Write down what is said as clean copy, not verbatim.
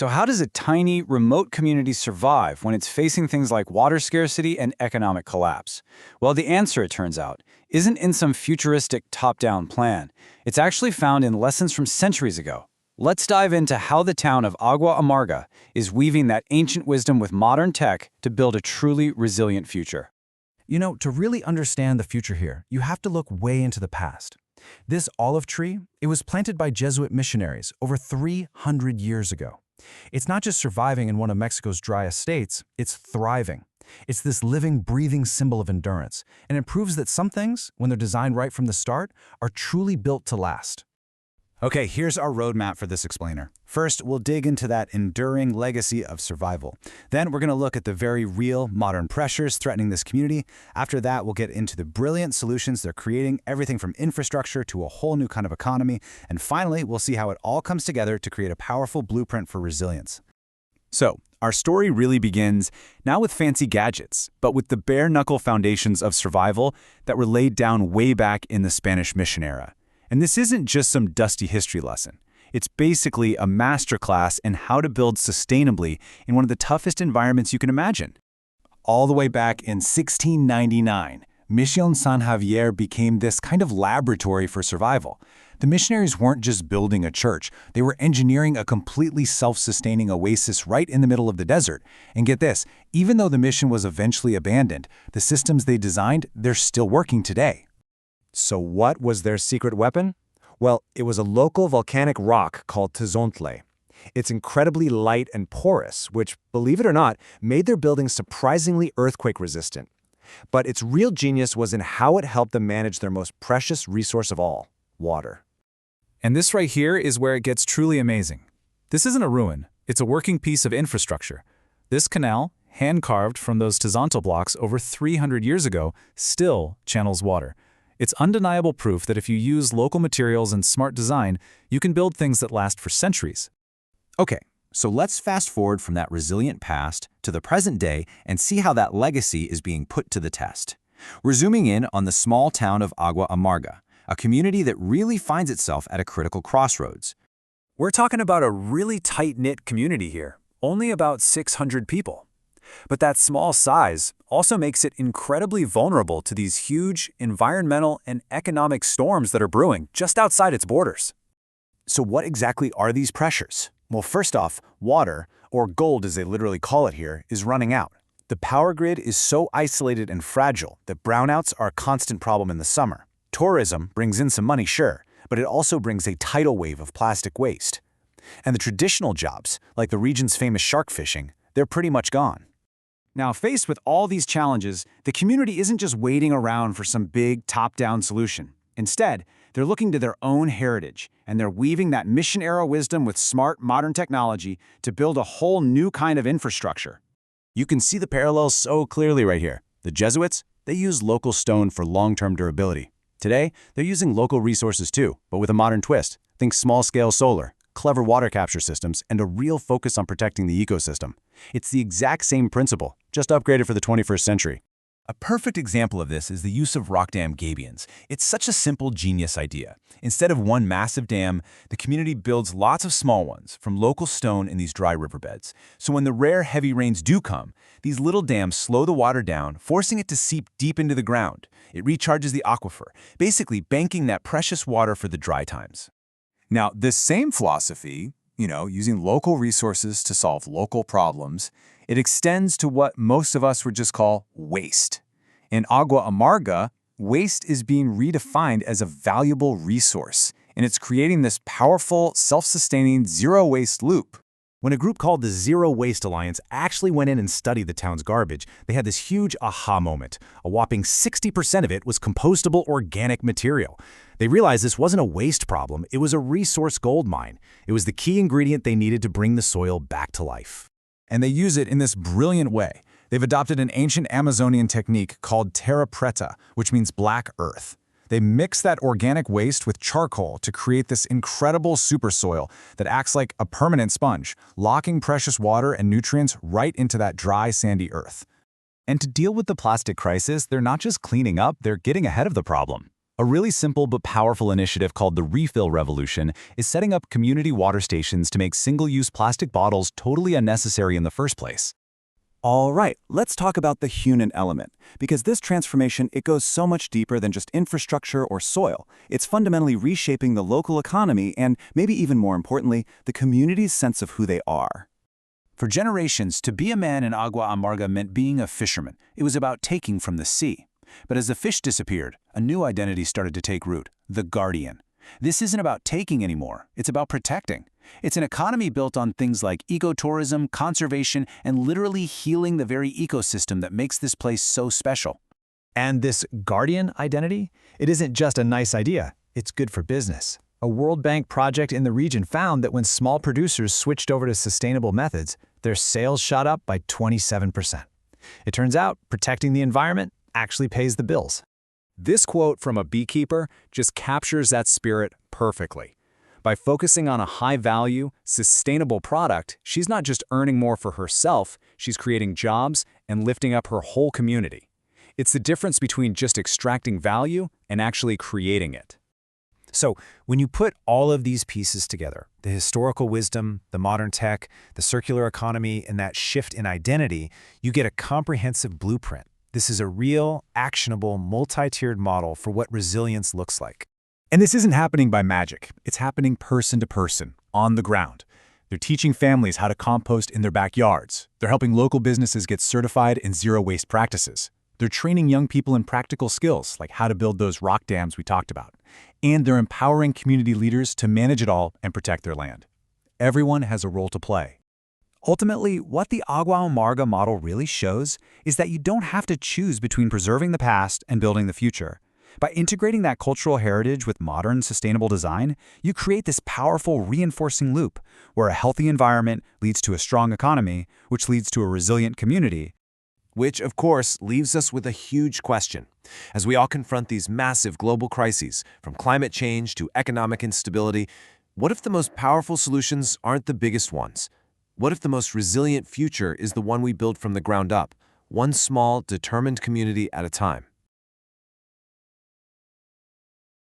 So how does a tiny, remote community survive when it's facing things like water scarcity and economic collapse? Well, the answer, it turns out, isn't in some futuristic top-down plan. It's actually found in lessons from centuries ago. Let's dive into how the town of Agua Amarga is weaving that ancient wisdom with modern tech to build a truly resilient future. To really understand the future here, you have to look way into the past. This olive tree, it was planted by Jesuit missionaries over 300 years ago. It's not just surviving in one of Mexico's driest states, it's thriving. It's this living, breathing symbol of endurance, and it proves that some things, when they're designed right from the start, are truly built to last. Okay, here's our roadmap for this explainer. First, we'll dig into that enduring legacy of survival. Then we're going to look at the very real, modern pressures threatening this community. After that, we'll get into the brilliant solutions they're creating, everything from infrastructure to a whole new kind of economy. And finally, we'll see how it all comes together to create a powerful blueprint for resilience. So, our story really begins not with fancy gadgets, but with the bare-knuckle foundations of survival that were laid down way back in the Spanish mission era. And this isn't just some dusty history lesson. It's basically a masterclass in how to build sustainably in one of the toughest environments you can imagine. All the way back in 1699, Mission San Javier became this kind of laboratory for survival. The missionaries weren't just building a church, they were engineering a completely self-sustaining oasis right in the middle of the desert. And get this, even though the mission was eventually abandoned, the systems they designed, they're still working today. So what was their secret weapon? Well, it was a local volcanic rock called tezontle. It's incredibly light and porous, which, believe it or not, made their buildings surprisingly earthquake-resistant. But its real genius was in how it helped them manage their most precious resource of all, water. And this right here is where it gets truly amazing. This isn't a ruin, it's a working piece of infrastructure. This canal, hand-carved from those tezontle blocks over 300 years ago, still channels water. It's undeniable proof that if you use local materials and smart design, you can build things that last for centuries. Okay, so let's fast forward from that resilient past to the present day and see how that legacy is being put to the test. We're zooming in on the small town of Agua Amarga, a community that really finds itself at a critical crossroads. We're talking about a really tight-knit community here, only about 600 people. But that small size also makes it incredibly vulnerable to these huge environmental and economic storms that are brewing just outside its borders. So what exactly are these pressures? Well, first off, water, or gold as they literally call it here, is running out. The power grid is so isolated and fragile that brownouts are a constant problem in the summer. Tourism brings in some money, sure, but it also brings a tidal wave of plastic waste. And the traditional jobs, like the region's famous shark fishing, they're pretty much gone. Now, faced with all these challenges, the community isn't just waiting around for some big top-down solution. Instead, they're looking to their own heritage, and they're weaving that mission-era wisdom with smart, modern technology to build a whole new kind of infrastructure. You can see the parallels so clearly right here. The Jesuits, they used local stone for long-term durability. Today, they're using local resources too, but with a modern twist. Think small-scale solar, clever water capture systems, and a real focus on protecting the ecosystem. It's the exact same principle, just upgraded for the 21st century. A perfect example of this is the use of rock dam gabions. It's such a simple, genius idea. Instead of one massive dam, the community builds lots of small ones from local stone in these dry riverbeds. So when the rare heavy rains do come, these little dams slow the water down, forcing it to seep deep into the ground. It recharges the aquifer, basically banking that precious water for the dry times. Now, this same philosophy, using local resources to solve local problems, it extends to what most of us would just call waste. In Agua Amarga, waste is being redefined as a valuable resource, and it's creating this powerful, self-sustaining, zero-waste loop. When a group called the Zero Waste Alliance actually went in and studied the town's garbage, they had this huge aha moment. A whopping 60% of it was compostable organic material. They realized this wasn't a waste problem, it was a resource gold mine. It was the key ingredient they needed to bring the soil back to life. And they use it in this brilliant way. They've adopted an ancient Amazonian technique called terra preta, which means black earth. They mix that organic waste with charcoal to create this incredible super soil that acts like a permanent sponge, locking precious water and nutrients right into that dry, sandy earth. And to deal with the plastic crisis, they're not just cleaning up, they're getting ahead of the problem. A really simple but powerful initiative called the Refill Revolution is setting up community water stations to make single-use plastic bottles totally unnecessary in the first place. All right, let's talk about the human element, because this transformation, it goes so much deeper than just infrastructure or soil. It's fundamentally reshaping the local economy and, maybe even more importantly, the community's sense of who they are. For generations, to be a man in Agua Amarga meant being a fisherman. It was about taking from the sea. But as the fish disappeared, a new identity started to take root, the guardian. This isn't about taking anymore, it's about protecting. It's an economy built on things like ecotourism, conservation, and literally healing the very ecosystem that makes this place so special. And this guardian identity, it isn't just a nice idea, it's good for business. A World Bank project in the region found that when small producers switched over to sustainable methods, their sales shot up by 27%. It turns out protecting the environment actually pays the bills. This quote from a beekeeper just captures that spirit perfectly. By focusing on a high-value, sustainable product, she's not just earning more for herself, she's creating jobs and lifting up her whole community. It's the difference between just extracting value and actually creating it. So, when you put all of these pieces together, the historical wisdom, the modern tech, the circular economy, and that shift in identity, you get a comprehensive blueprint. This is a real, actionable, multi-tiered model for what resilience looks like. And this isn't happening by magic. It's happening person to person, on the ground. They're teaching families how to compost in their backyards. They're helping local businesses get certified in zero-waste practices. They're training young people in practical skills, like how to build those rock dams we talked about. And they're empowering community leaders to manage it all and protect their land. Everyone has a role to play. Ultimately, what the Agua Amarga model really shows is that you don't have to choose between preserving the past and building the future. By integrating that cultural heritage with modern, sustainable design, you create this powerful reinforcing loop where a healthy environment leads to a strong economy, which leads to a resilient community. Which, of course, leaves us with a huge question. As we all confront these massive global crises, from climate change to economic instability, what if the most powerful solutions aren't the biggest ones? What if the most resilient future is the one we build from the ground up, one small, determined community at a time?